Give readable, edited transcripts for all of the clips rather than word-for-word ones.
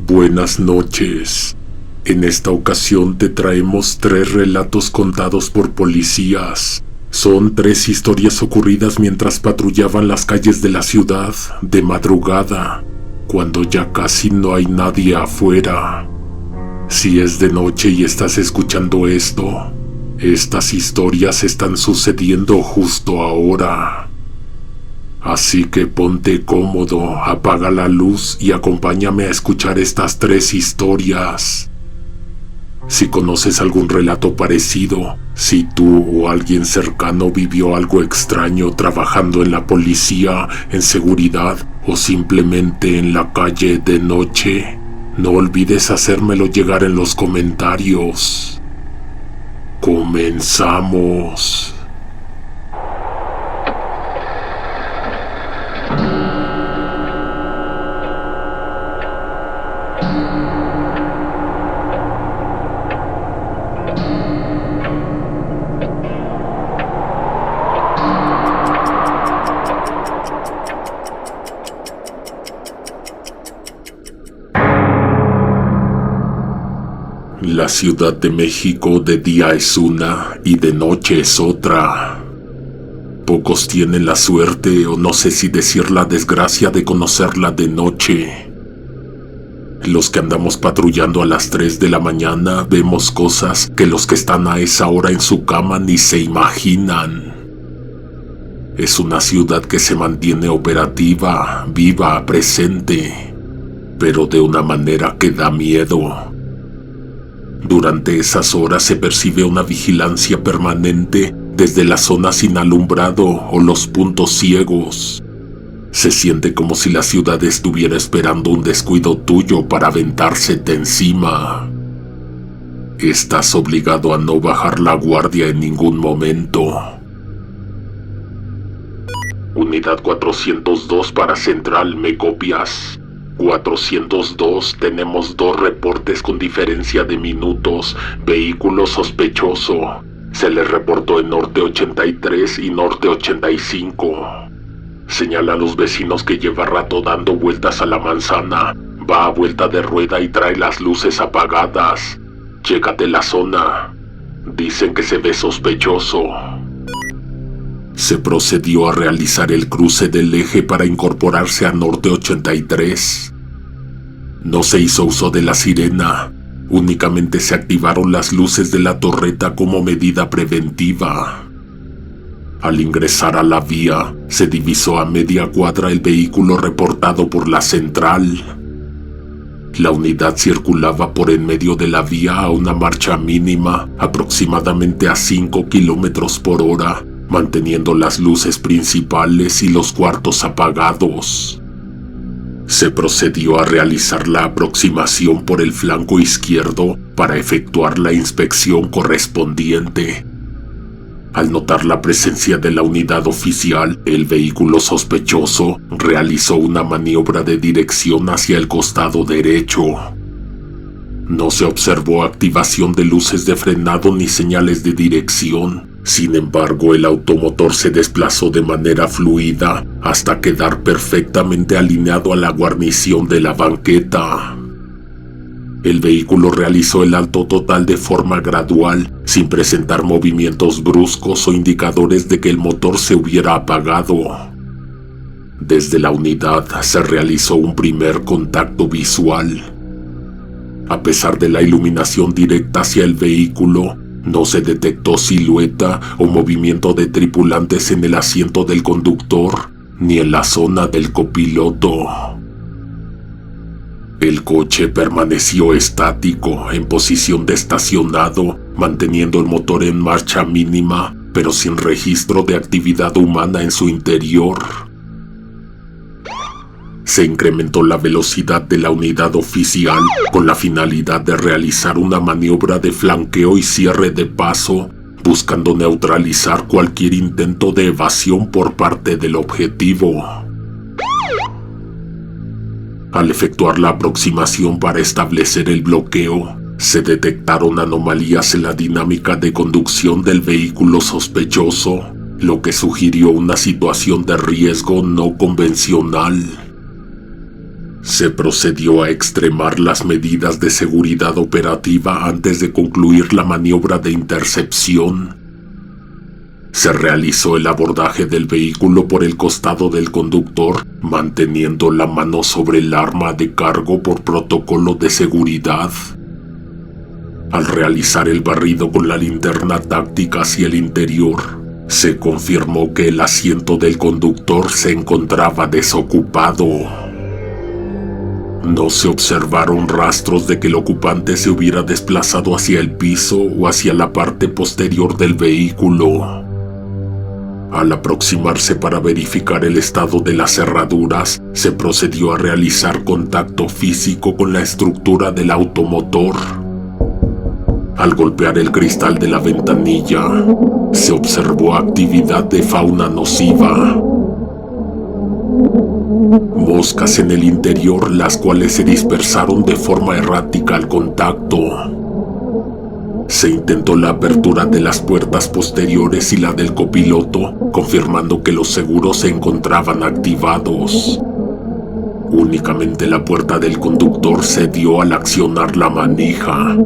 Buenas noches. En esta ocasión te traemos 3 relatos contados por policías. Son 3 historias ocurridas mientras patrullaban las calles de la ciudad de madrugada, cuando ya casi no hay nadie afuera. Si es de noche y estás escuchando esto, estas historias están sucediendo justo ahora. Así que ponte cómodo, apaga la luz y acompáñame a escuchar estas 3 historias. Si conoces algún relato parecido, si tú o alguien cercano vivió algo extraño trabajando en la policía, en seguridad o simplemente en la calle de noche, no olvides hacérmelo llegar en los comentarios. Comenzamos. La Ciudad de México de día es una y de noche es otra. Pocos tienen la suerte, o no sé si decir la desgracia, de conocerla de noche. Los que andamos patrullando a las 3 de la mañana vemos cosas que los que están a esa hora en su cama ni se imaginan. Es una ciudad que se mantiene operativa, viva, presente, pero de una manera que da miedo. Durante esas horas se percibe una vigilancia permanente desde las zonas sin alumbrado o los puntos ciegos. Se siente como si la ciudad estuviera esperando un descuido tuyo para aventársete encima. Estás obligado a no bajar la guardia en ningún momento. Unidad 402 para Central, ¿me copias? 402, tenemos 2 reportes con diferencia de minutos. Vehículo sospechoso. Se les reportó en Norte 83 y Norte 85. Señala a los vecinos que lleva rato dando vueltas a la manzana. Va a vuelta de rueda y trae las luces apagadas. Chécate la zona. Dicen que se ve sospechoso. Se procedió a realizar el cruce del eje para incorporarse a Norte 83. No se hizo uso de la sirena, únicamente se activaron las luces de la torreta como medida preventiva. Al ingresar a la vía, se divisó a media cuadra el vehículo reportado por la central. La unidad circulaba por en medio de la vía a una marcha mínima, aproximadamente a 5 kilómetros por hora, manteniendo las luces principales y los cuartos apagados. Se procedió a realizar la aproximación por el flanco izquierdo para efectuar la inspección correspondiente. Al notar la presencia de la unidad oficial, el vehículo sospechoso realizó una maniobra de dirección hacia el costado derecho. No se observó activación de luces de frenado ni señales de dirección. Sin embargo, el automotor se desplazó de manera fluida hasta quedar perfectamente alineado a la guarnición de la banqueta. El vehículo realizó el alto total de forma gradual, sin presentar movimientos bruscos o indicadores de que el motor se hubiera apagado. Desde la unidad se realizó un primer contacto visual. A pesar de la iluminación directa hacia el vehículo, no se detectó silueta o movimiento de tripulantes en el asiento del conductor, ni en la zona del copiloto. El coche permaneció estático, en posición de estacionado, manteniendo el motor en marcha mínima, pero sin registro de actividad humana en su interior. Se incrementó la velocidad de la unidad oficial con la finalidad de realizar una maniobra de flanqueo y cierre de paso, buscando neutralizar cualquier intento de evasión por parte del objetivo. Al efectuar la aproximación para establecer el bloqueo, se detectaron anomalías en la dinámica de conducción del vehículo sospechoso, lo que sugirió una situación de riesgo no convencional. Se procedió a extremar las medidas de seguridad operativa antes de concluir la maniobra de intercepción. Se realizó el abordaje del vehículo por el costado del conductor, manteniendo la mano sobre el arma de cargo por protocolo de seguridad. Al realizar el barrido con la linterna táctica hacia el interior, se confirmó que el asiento del conductor se encontraba desocupado. No se observaron rastros de que el ocupante se hubiera desplazado hacia el piso o hacia la parte posterior del vehículo. Al aproximarse para verificar el estado de las cerraduras, se procedió a realizar contacto físico con la estructura del automotor. Al golpear el cristal de la ventanilla, se observó actividad de fauna nociva. Moscas en el interior, las cuales se dispersaron de forma errática al contacto. Se intentó la apertura de las puertas posteriores y la del copiloto, confirmando que los seguros se encontraban activados. Únicamente la puerta del conductor cedió al accionar la manija.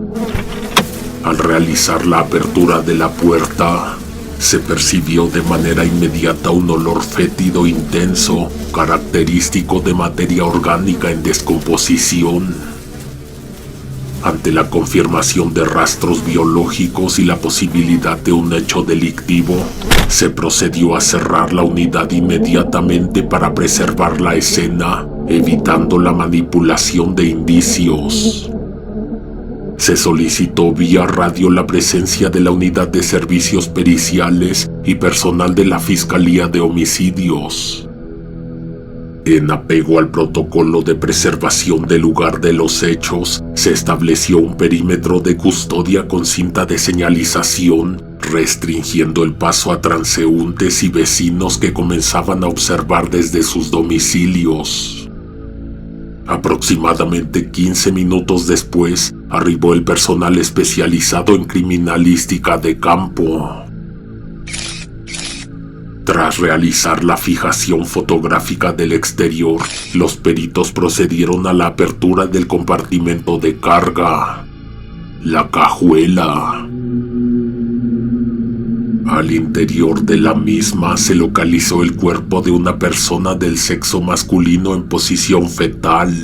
Al realizar la apertura de la puerta, se percibió de manera inmediata un olor fétido intenso, característico de materia orgánica en descomposición. Ante la confirmación de rastros biológicos y la posibilidad de un hecho delictivo, se procedió a cerrar la unidad inmediatamente para preservar la escena, evitando la manipulación de indicios. Se solicitó vía radio la presencia de la Unidad de Servicios Periciales y personal de la Fiscalía de Homicidios. En apego al protocolo de preservación del lugar de los hechos, se estableció un perímetro de custodia con cinta de señalización, restringiendo el paso a transeúntes y vecinos que comenzaban a observar desde sus domicilios. Aproximadamente 15 minutos después, arribó el personal especializado en criminalística de campo. Tras realizar la fijación fotográfica del exterior, los peritos procedieron a la apertura del compartimento de carga, la cajuela. Al interior de la misma se localizó el cuerpo de una persona del sexo masculino en posición fetal.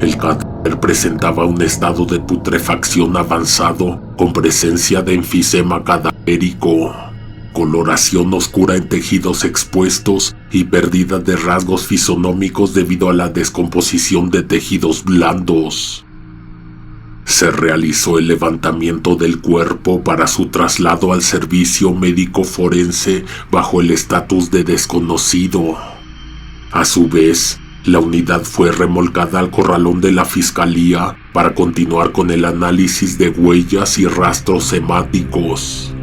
El cadáver presentaba un estado de putrefacción avanzado con presencia de enfisema cadavérico, coloración oscura en tejidos expuestos y pérdida de rasgos fisonómicos debido a la descomposición de tejidos blandos. Se realizó el levantamiento del cuerpo para su traslado al servicio médico forense bajo el estatus de desconocido. A su vez, la unidad fue remolcada al corralón de la Fiscalía para continuar con el análisis de huellas y rastros hemáticos.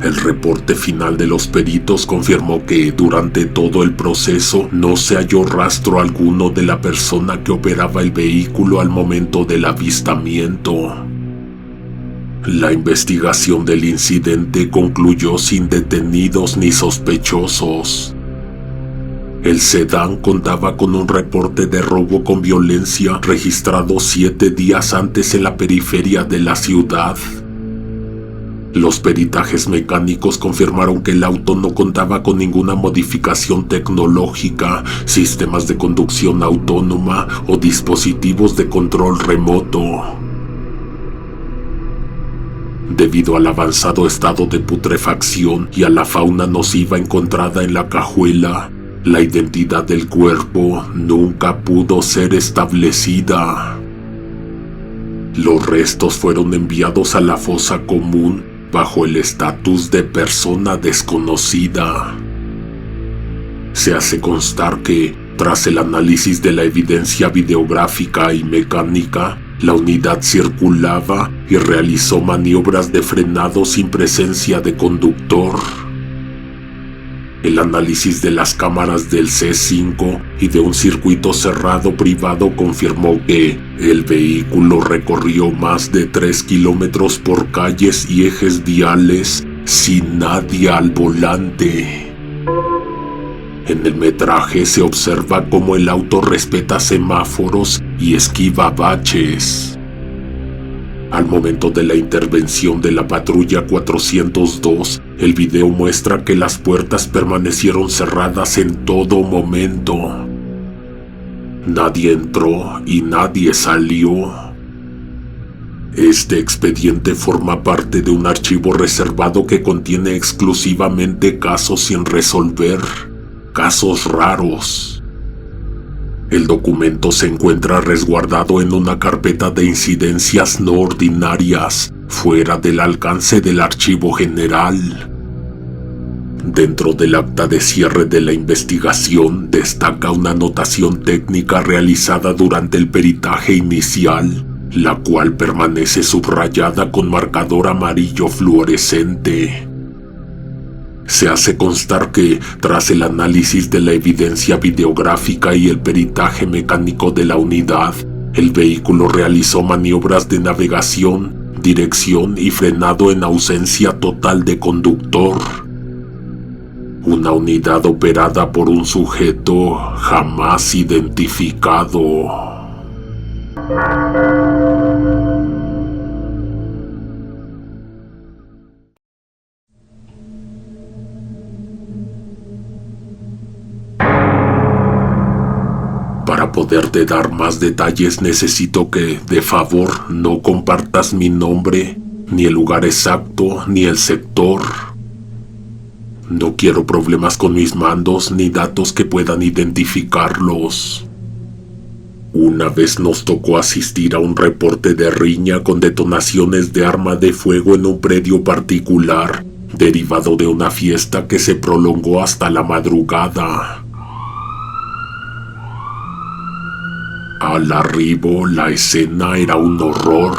El reporte final de los peritos confirmó que durante todo el proceso no se halló rastro alguno de la persona que operaba el vehículo al momento del avistamiento. La investigación del incidente concluyó sin detenidos ni sospechosos. El sedán contaba con un reporte de robo con violencia registrado 7 días antes en la periferia de la ciudad. Los peritajes mecánicos confirmaron que el auto no contaba con ninguna modificación tecnológica, sistemas de conducción autónoma o dispositivos de control remoto. Debido al avanzado estado de putrefacción y a la fauna nociva encontrada en la cajuela, la identidad del cuerpo nunca pudo ser establecida. Los restos fueron enviados a la fosa común bajo el estatus de persona desconocida. Se hace constar que, tras el análisis de la evidencia videográfica y mecánica, la unidad circulaba y realizó maniobras de frenado sin presencia de conductor. El análisis de las cámaras del C5 y de un circuito cerrado privado confirmó que el vehículo recorrió más de 3 kilómetros por calles y ejes viales sin nadie al volante. En el metraje se observa cómo el auto respeta semáforos y esquiva baches. Al momento de la intervención de la patrulla 402, el video muestra que las puertas permanecieron cerradas en todo momento. Nadie entró y nadie salió. Este expediente forma parte de un archivo reservado que contiene exclusivamente casos sin resolver, casos raros. El documento se encuentra resguardado en una carpeta de incidencias no ordinarias, fuera del alcance del archivo general. Dentro del acta de cierre de la investigación destaca una anotación técnica realizada durante el peritaje inicial, la cual permanece subrayada con marcador amarillo fluorescente. Se hace constar que, tras el análisis de la evidencia videográfica y el peritaje mecánico de la unidad, el vehículo realizó maniobras de navegación, dirección y frenado en ausencia total de conductor. Una unidad operada por un sujeto jamás identificado. Para poderte dar más detalles necesito que, de favor, no compartas mi nombre, ni el lugar exacto, ni el sector. No quiero problemas con mis mandos ni datos que puedan identificarlos. Una vez nos tocó asistir a un reporte de riña con detonaciones de arma de fuego en un predio particular, derivado de una fiesta que se prolongó hasta la madrugada. Al arribo, la escena era un horror.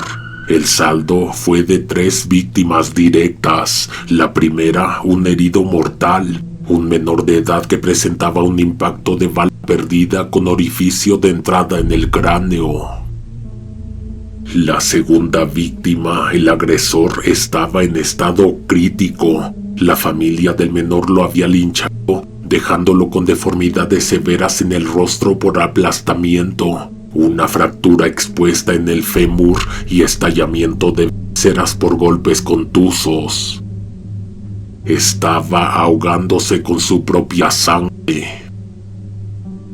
El saldo fue de 3 víctimas directas. La primera, un herido mortal, un menor de edad que presentaba un impacto de bala perdida con orificio de entrada en el cráneo. La segunda víctima, el agresor, estaba en estado crítico. La familia del menor lo había linchado, dejándolo con deformidades severas en el rostro por aplastamiento, una fractura expuesta en el fémur y estallamiento de vísceras por golpes contusos. Estaba ahogándose con su propia sangre.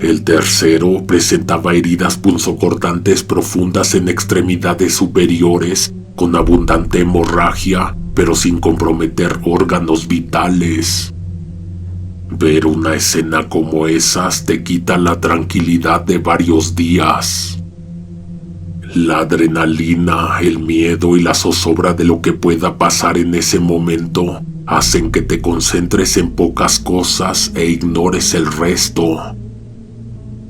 El tercero presentaba heridas punzocortantes profundas en extremidades superiores, con abundante hemorragia, pero sin comprometer órganos vitales. Ver una escena como esas te quita la tranquilidad de varios días. La adrenalina, el miedo y la zozobra de lo que pueda pasar en ese momento hacen que te concentres en pocas cosas e ignores el resto.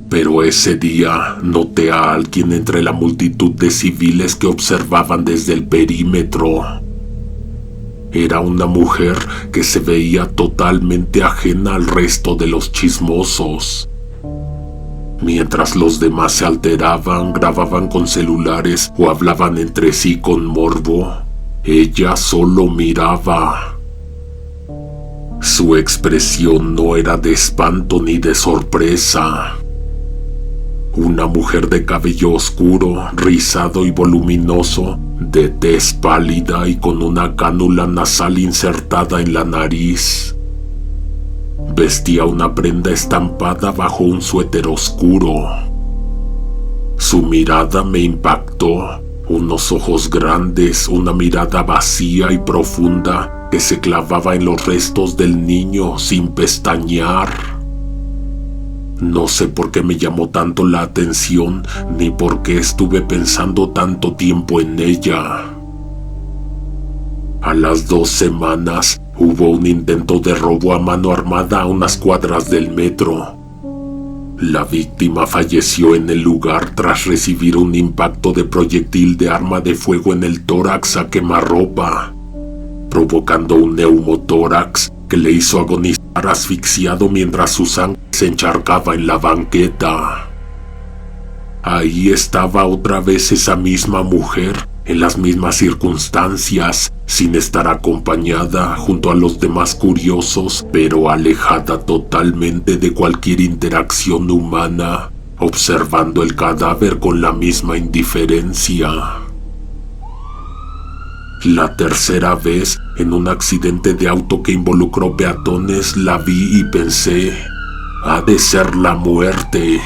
Pero ese día noté a alguien entre la multitud de civiles que observaban desde el perímetro. Era una mujer que se veía totalmente ajena al resto de los chismosos. Mientras los demás se alteraban, grababan con celulares o hablaban entre sí con morbo, ella solo miraba. Su expresión no era de espanto ni de sorpresa. Una mujer de cabello oscuro, rizado y voluminoso, de tez pálida y con una cánula nasal insertada en la nariz. Vestía una prenda estampada bajo un suéter oscuro. Su mirada me impactó, unos ojos grandes, una mirada vacía y profunda que se clavaba en los restos del niño sin pestañear. No sé por qué me llamó tanto la atención, ni por qué estuve pensando tanto tiempo en ella. A las 2 semanas hubo un intento de robo a mano armada a unas cuadras del metro. La víctima falleció en el lugar tras recibir un impacto de proyectil de arma de fuego en el tórax a quemarropa, provocando un neumotórax que le hizo agonizar quedar asfixiado mientras su sangre se encharcaba en la banqueta. Ahí estaba otra vez esa misma mujer, en las mismas circunstancias, sin estar acompañada junto a los demás curiosos, pero alejada totalmente de cualquier interacción humana, observando el cadáver con la misma indiferencia. La tercera vez, en un accidente de auto que involucró peatones, la vi y pensé, ha de ser la muerte.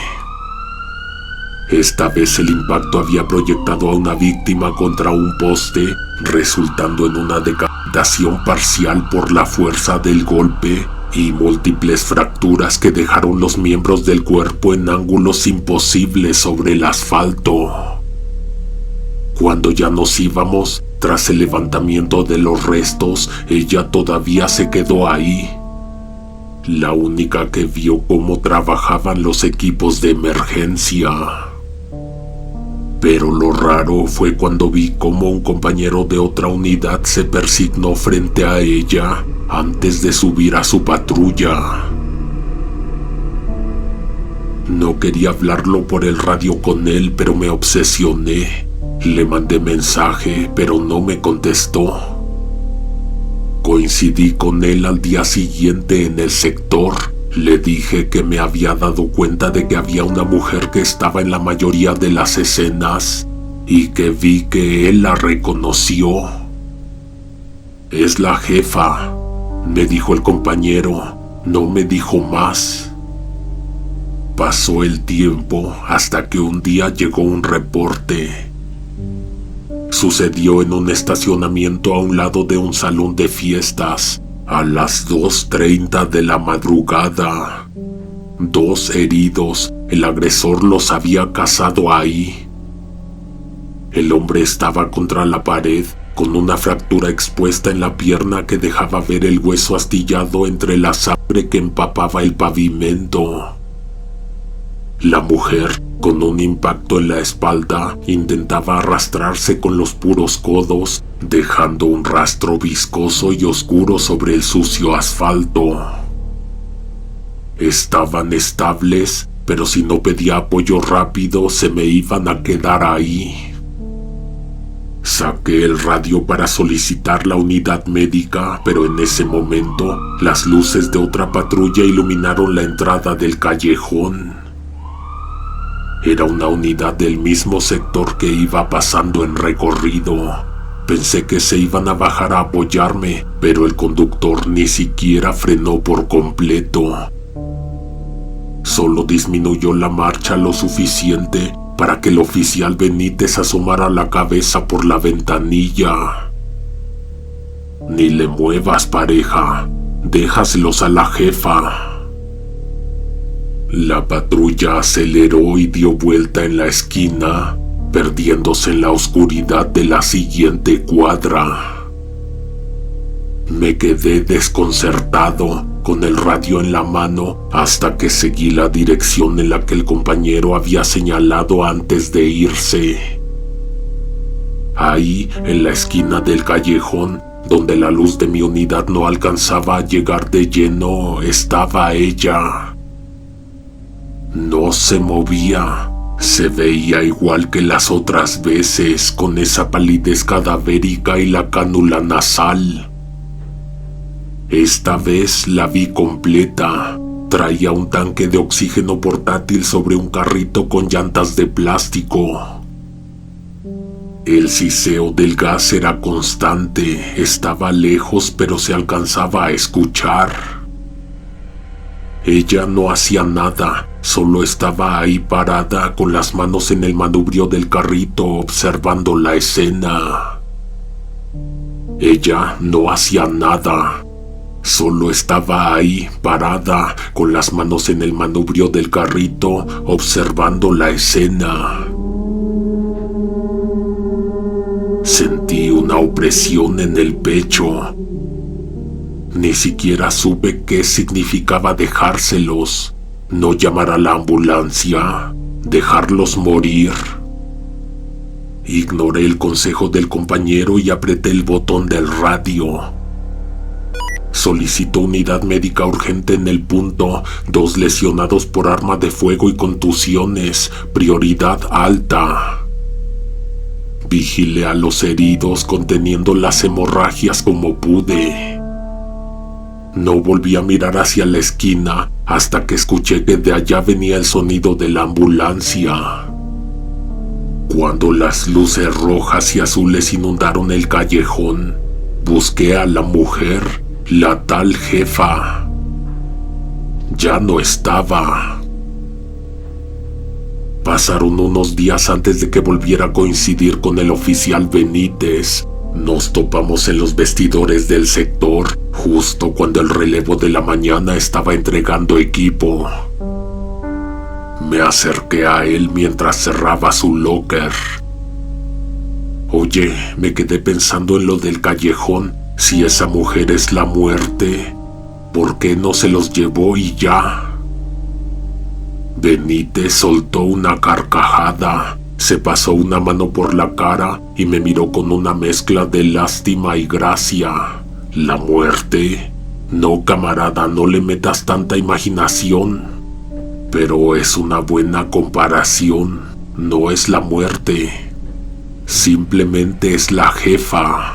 Esta vez el impacto había proyectado a una víctima contra un poste, resultando en una decapitación parcial por la fuerza del golpe y múltiples fracturas que dejaron los miembros del cuerpo en ángulos imposibles sobre el asfalto. Cuando ya nos íbamos, tras el levantamiento de los restos, ella todavía se quedó ahí. La única que vio cómo trabajaban los equipos de emergencia. Pero lo raro fue cuando vi cómo un compañero de otra unidad se persignó frente a ella antes de subir a su patrulla. No quería hablarlo por el radio con él, pero me obsesioné. Le mandé mensaje, pero no me contestó. Coincidí con él al día siguiente en el sector. Le dije que me había dado cuenta de que había una mujer que estaba en la mayoría de las escenas y que vi que él la reconoció. Es la jefa, me dijo el compañero, no me dijo más. Pasó el tiempo hasta que un día llegó un reporte. Sucedió en un estacionamiento a un lado de un salón de fiestas. A las 2:30 de la madrugada. 2 heridos, el agresor los había cazado ahí. El hombre estaba contra la pared, con una fractura expuesta en la pierna que dejaba ver el hueso astillado entre la sangre que empapaba el pavimento. La mujer, con un impacto en la espalda, intentaba arrastrarse con los puros codos, dejando un rastro viscoso y oscuro sobre el sucio asfalto. Estaban estables, pero si no pedía apoyo rápido se me iban a quedar ahí. Saqué el radio para solicitar la unidad médica, pero en ese momento las luces de otra patrulla iluminaron la entrada del callejón. Era una unidad del mismo sector que iba pasando en recorrido. Pensé que se iban a bajar a apoyarme, pero el conductor ni siquiera frenó por completo. Solo disminuyó la marcha lo suficiente para que el oficial Benítez asomara la cabeza por la ventanilla. Ni le muevas, pareja. Déjaselos a la jefa. La patrulla aceleró y dio vuelta en la esquina, perdiéndose en la oscuridad de la siguiente cuadra. Me quedé desconcertado, con el radio en la mano, hasta que seguí la dirección en la que el compañero había señalado antes de irse. Ahí, en la esquina del callejón, donde la luz de mi unidad no alcanzaba a llegar de lleno, estaba ella. No se movía, se veía igual que las otras veces, con esa palidez cadavérica y la cánula nasal. Esta vez la vi completa. Traía un tanque de oxígeno portátil sobre un carrito con llantas de plástico. El siseo del gas era constante, estaba lejos pero se alcanzaba a escuchar. Ella no hacía nada, solo estaba ahí parada con las manos en el manubrio del carrito observando la escena. Ella no hacía nada, solo estaba ahí parada con las manos en el manubrio del carrito observando la escena. Sentí una opresión en el pecho. Ni siquiera supe qué significaba dejárselos, no llamar a la ambulancia, dejarlos morir. Ignoré el consejo del compañero y apreté el botón del radio. Solicito unidad médica urgente en el punto. 2 lesionados por arma de fuego y contusiones. Prioridad alta. Vigilé a los heridos conteniendo las hemorragias como pude. No volví a mirar hacia la esquina hasta que escuché que de allá venía el sonido de la ambulancia. Cuando las luces rojas y azules inundaron el callejón, busqué a la mujer, la tal jefa. Ya no estaba. Pasaron unos días antes de que volviera a coincidir con el oficial Benítez. Nos topamos en los vestidores del sector, justo cuando el relevo de la mañana estaba entregando equipo. Me acerqué a él mientras cerraba su locker. Oye, me quedé pensando en lo del callejón. Si esa mujer es la muerte, ¿por qué no se los llevó y ya? Benítez soltó una carcajada, se pasó una mano por la cara y me miró con una mezcla de lástima y gracia. ¿La muerte? No, camarada, no le metas tanta imaginación. Pero es una buena comparación. No es la muerte. Simplemente es la jefa.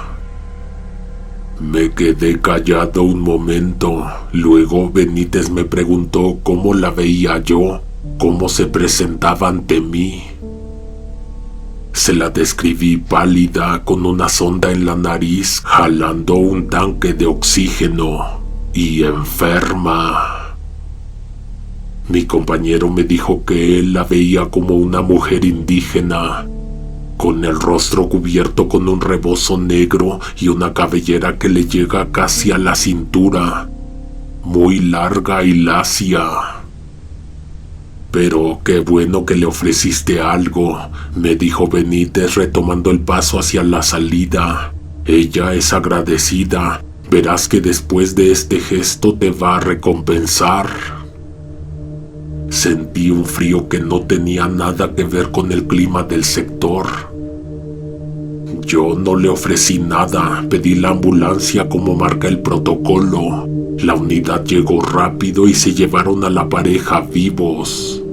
Me quedé callado un momento. Luego Benítez me preguntó cómo la veía yo, cómo se presentaba ante mí. Se la describí pálida, con una sonda en la nariz, jalando un tanque de oxígeno, y enferma. Mi compañero me dijo que él la veía como una mujer indígena, con el rostro cubierto con un rebozo negro y una cabellera que le llega casi a la cintura, muy larga y lacia. Pero qué bueno que le ofreciste algo, me dijo Benítez retomando el paso hacia la salida. Ella es agradecida, verás que después de este gesto te va a recompensar. Sentí un frío que no tenía nada que ver con el clima del sector. Yo no le ofrecí nada, pedí la ambulancia como marca el protocolo. La unidad llegó rápido y se llevaron a la pareja vivos.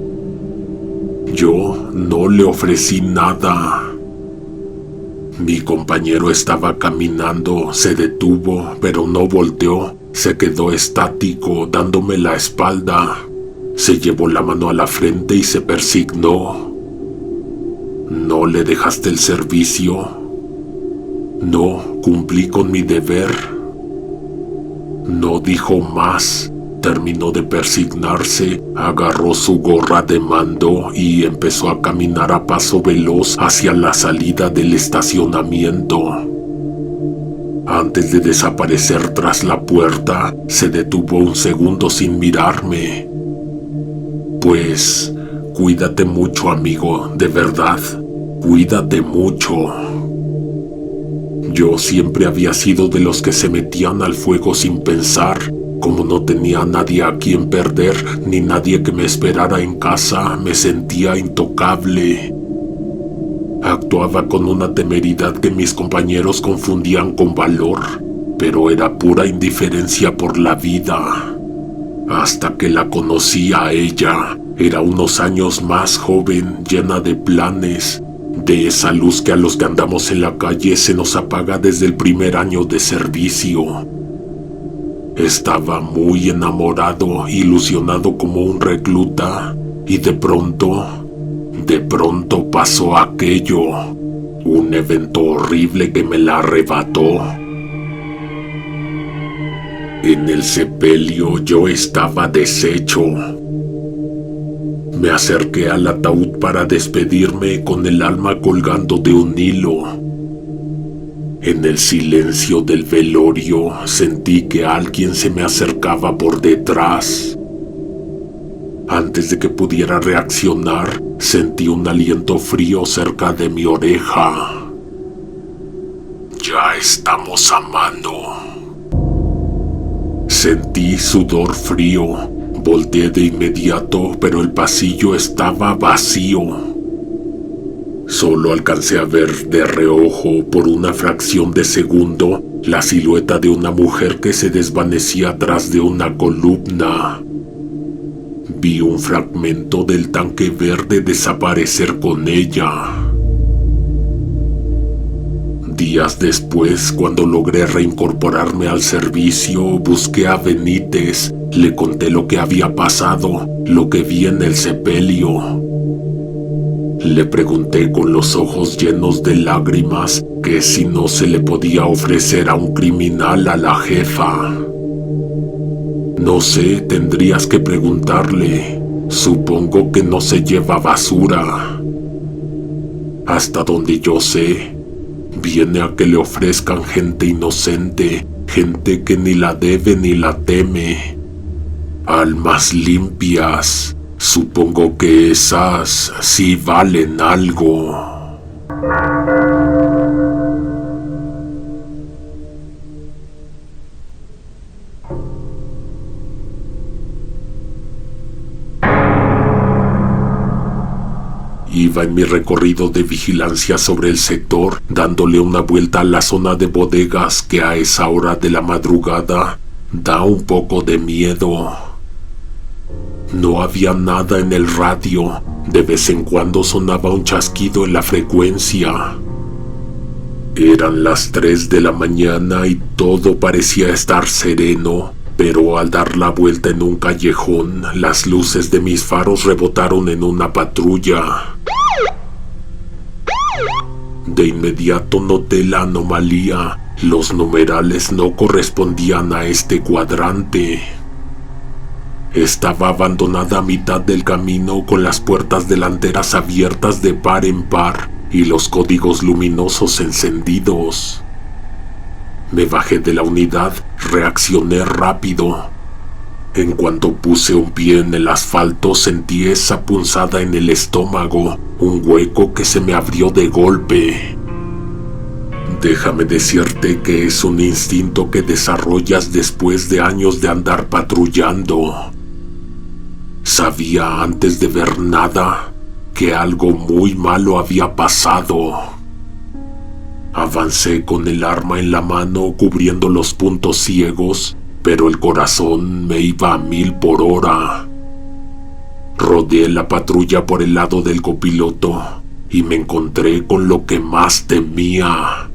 Yo no le ofrecí nada. Mi compañero estaba caminando, se detuvo, pero no volteó. Se quedó estático, dándome la espalda. Se llevó la mano a la frente y se persignó. ¿No le dejaste el servicio? No, cumplí con mi deber. No dijo más. Terminó de persignarse, agarró su gorra de mando y empezó a caminar a paso veloz hacia la salida del estacionamiento. Antes de desaparecer tras la puerta, se detuvo un segundo sin mirarme. Pues, cuídate mucho, amigo, de verdad, cuídate mucho. Yo siempre había sido de los que se metían al fuego sin pensar. Como no tenía nadie a quien perder, ni nadie que me esperara en casa, me sentía intocable. Actuaba con una temeridad que mis compañeros confundían con valor, pero era pura indiferencia por la vida. Hasta que la conocí a ella, era unos años más joven, llena de planes, de esa luz que a los que andamos en la calle se nos apaga desde el primer año de servicio. Estaba muy enamorado, ilusionado como un recluta, y de pronto pasó aquello, un evento horrible que me la arrebató. En el sepelio yo estaba deshecho. Me acerqué al ataúd para despedirme con el alma colgando de un hilo. En el silencio del velorio sentí que alguien se me acercaba por detrás. Antes de que pudiera reaccionar, sentí un aliento frío cerca de mi oreja. Ya estamos amando. Sentí sudor frío. Volteé de inmediato, pero el pasillo estaba vacío. Solo alcancé a ver de reojo por una fracción de segundo la silueta de una mujer que se desvanecía atrás de una columna. Vi un fragmento del tanque verde desaparecer con ella. Días después, cuando logré reincorporarme al servicio, busqué a Benítez, le conté lo que había pasado, lo que vi en el sepelio. Le pregunté con los ojos llenos de lágrimas que si no se le podía ofrecer a un criminal a la jefa. No sé, tendrías que preguntarle. Supongo que no se lleva basura. Hasta donde yo sé, viene a que le ofrezcan gente inocente, gente que ni la debe ni la teme. Almas limpias. Supongo que esas sí valen algo. Iba en mi recorrido de vigilancia sobre el sector, dándole una vuelta a la zona de bodegas que a esa hora de la madrugada da un poco de miedo. No había nada en el radio. De vez en cuando sonaba un chasquido en la frecuencia. Eran las 3 de la mañana y todo parecía estar sereno, pero al dar la vuelta en un callejón, las luces de mis faros rebotaron en una patrulla. De inmediato noté la anomalía. Los numerales no correspondían a este cuadrante. Estaba abandonada a mitad del camino con las puertas delanteras abiertas de par en par y los códigos luminosos encendidos. Me bajé de la unidad, reaccioné rápido. En cuanto puse un pie en el asfalto sentí esa punzada en el estómago, un hueco que se me abrió de golpe. Déjame decirte que es un instinto que desarrollas después de años de andar patrullando. Sabía antes de ver nada que algo muy malo había pasado. Avancé con el arma en la mano cubriendo los puntos ciegos, pero el corazón me iba a 1000 por hora. Rodeé la patrulla por el lado del copiloto y me encontré con lo que más temía.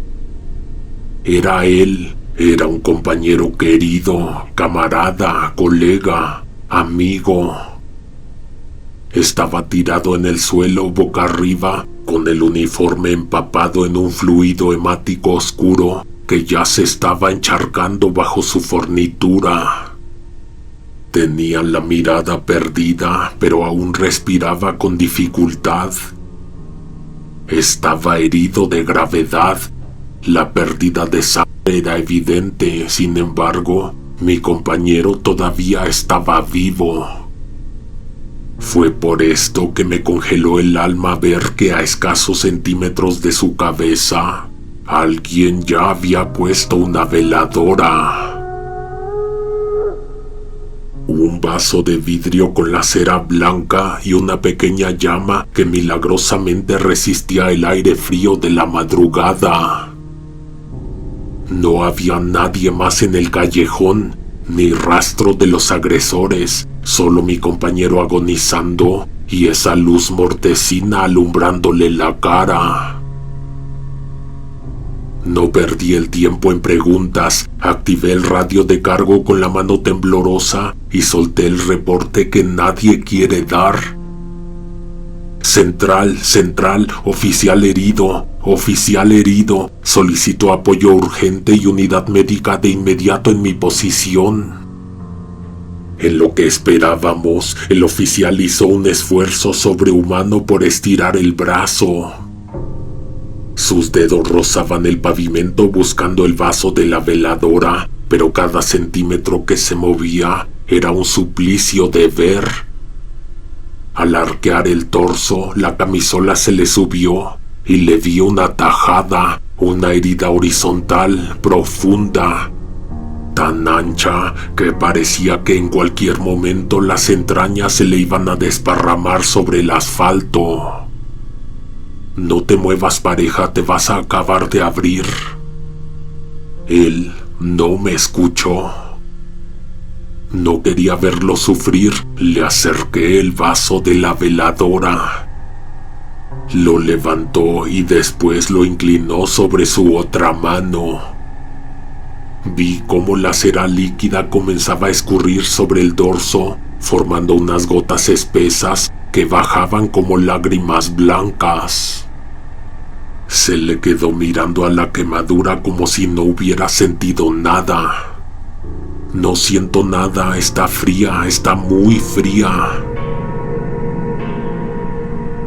Era él, era un compañero querido, camarada, colega, amigo. Estaba tirado en el suelo boca arriba, con el uniforme empapado en un fluido hemático oscuro que ya se estaba encharcando bajo su fornitura. Tenía la mirada perdida, pero aún respiraba con dificultad. Estaba herido de gravedad. La pérdida de sangre era evidente, sin embargo, mi compañero todavía estaba vivo. Fue por esto que me congeló el alma ver que a escasos centímetros de su cabeza, alguien ya había puesto una veladora. Un vaso de vidrio con la cera blanca y una pequeña llama que milagrosamente resistía el aire frío de la madrugada. No había nadie más en el callejón, ni rastro de los agresores, solo mi compañero agonizando y esa luz mortecina alumbrándole la cara. No perdí el tiempo en preguntas, activé el radio de cargo con la mano temblorosa y solté el reporte que nadie quiere dar. Central, oficial herido, solicito apoyo urgente y unidad médica de inmediato en mi posición. En lo que esperábamos, el oficial hizo un esfuerzo sobrehumano por estirar el brazo. Sus dedos rozaban el pavimento buscando el vaso de la veladora, pero cada centímetro que se movía era un suplicio de ver. Al arquear el torso, la camisola se le subió y le vi una tajada, una herida horizontal, profunda, tan ancha que parecía que en cualquier momento las entrañas se le iban a desparramar sobre el asfalto. No te muevas, pareja, te vas a acabar de abrir. Él no me escuchó. No quería verlo sufrir. Le acerqué el vaso de la veladora. Lo levantó y después lo inclinó sobre su otra mano. Vi cómo la cera líquida comenzaba a escurrir sobre el dorso, formando unas gotas espesas que bajaban como lágrimas blancas. Se le quedó mirando a la quemadura como si no hubiera sentido nada. No siento nada, está fría, está muy fría.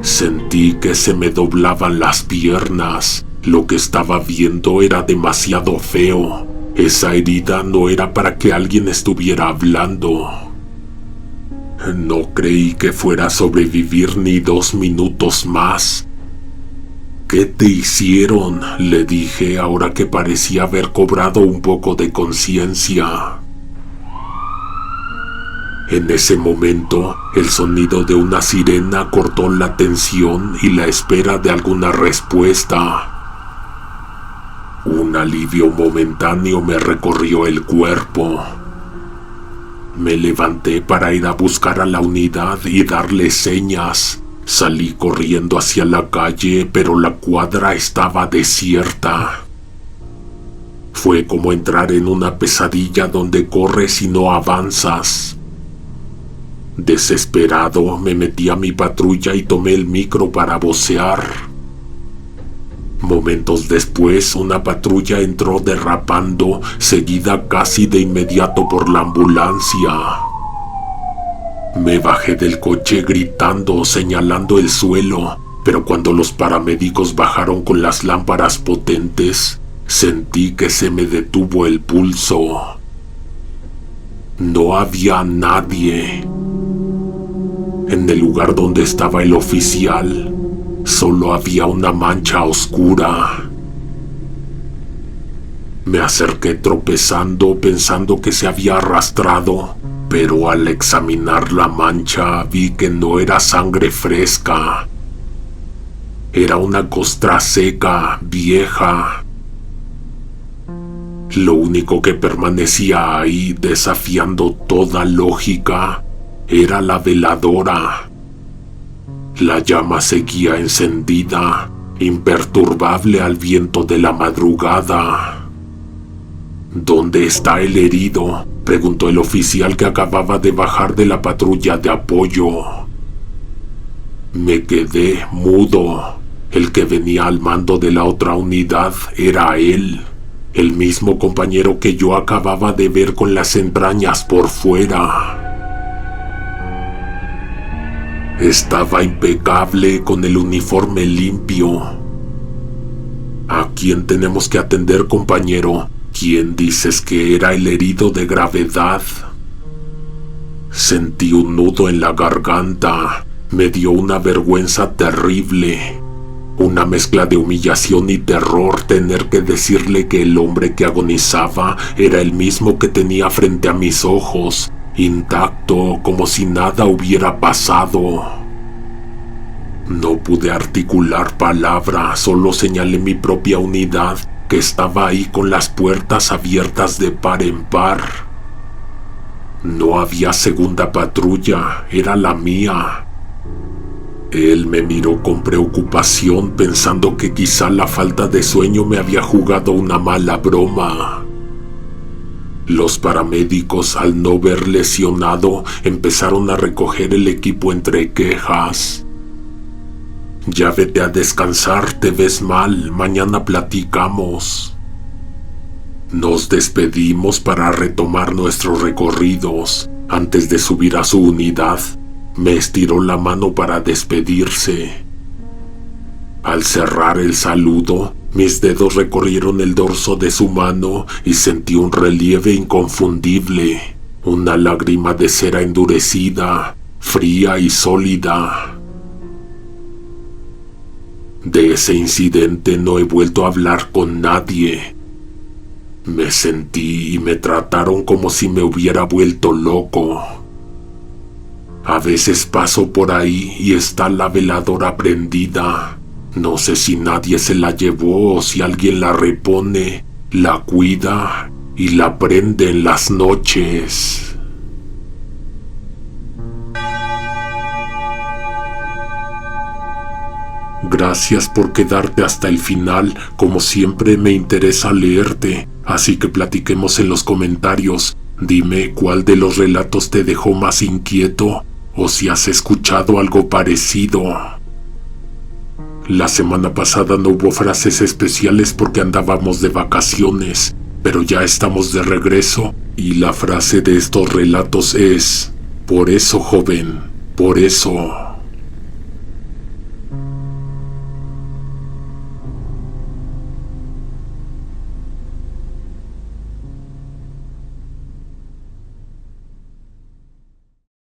Sentí que se me doblaban las piernas. Lo que estaba viendo era demasiado feo. Esa herida no era para que alguien estuviera hablando. No creí que fuera a sobrevivir ni 2 minutos más. ¿Qué te hicieron?, le dije ahora que parecía haber cobrado un poco de conciencia. En ese momento, el sonido de una sirena cortó la tensión y la espera de alguna respuesta. Un alivio momentáneo me recorrió el cuerpo. Me levanté para ir a buscar a la unidad y darle señas. Salí corriendo hacia la calle, pero la cuadra estaba desierta. Fue como entrar en una pesadilla donde corres y no avanzas. Desesperado, me metí a mi patrulla y tomé el micro para vocear. Momentos después, una patrulla entró derrapando, seguida casi de inmediato por la ambulancia. Me bajé del coche gritando, señalando el suelo, pero cuando los paramédicos bajaron con las lámparas potentes, sentí que se me detuvo el pulso. No había nadie. En el lugar donde estaba el oficial, solo había una mancha oscura. Me acerqué tropezando, pensando que se había arrastrado, pero al examinar la mancha vi que no era sangre fresca. Era una costra seca, vieja. Lo único que permanecía ahí, desafiando toda lógica, era la veladora. La llama seguía encendida, imperturbable al viento de la madrugada. ¿Dónde está el herido?, preguntó el oficial que acababa de bajar de la patrulla de apoyo. Me quedé mudo. El que venía al mando de la otra unidad era él, el mismo compañero que yo acababa de ver con las entrañas por fuera. Estaba impecable, con el uniforme limpio. ¿A quién tenemos que atender, compañero? ¿Quién dices que era el herido de gravedad? Sentí un nudo en la garganta. Me dio una vergüenza terrible. Una mezcla de humillación y terror tener que decirle que el hombre que agonizaba era el mismo que tenía frente a mis ojos, intacto, como si nada hubiera pasado. No pude articular palabra, solo señalé mi propia unidad, que estaba ahí con las puertas abiertas de par en par. No había segunda patrulla, era la mía. Él me miró con preocupación, pensando que quizá la falta de sueño me había jugado una mala broma. Los paramédicos, al no ver lesionado, empezaron a recoger el equipo entre quejas. Ya vete a descansar, te ves mal, mañana platicamos. Nos despedimos para retomar nuestros recorridos. Antes de subir a su unidad, me estiró la mano para despedirse. Al cerrar el saludo, mis dedos recorrieron el dorso de su mano y sentí un relieve inconfundible, una lágrima de cera endurecida, fría y sólida. De ese incidente no he vuelto a hablar con nadie. Me sentí y me trataron como si me hubiera vuelto loco. A veces paso por ahí y está la veladora prendida. No sé si nadie se la llevó o si alguien la repone, la cuida y la prende en las noches. Gracias por quedarte hasta el final. Como siempre me interesa leerte, así que platiquemos en los comentarios. Dime cuál de los relatos te dejó más inquieto o si has escuchado algo parecido. La semana pasada no hubo frases especiales porque andábamos de vacaciones, pero ya estamos de regreso y la frase de estos relatos es: por eso, joven, por eso.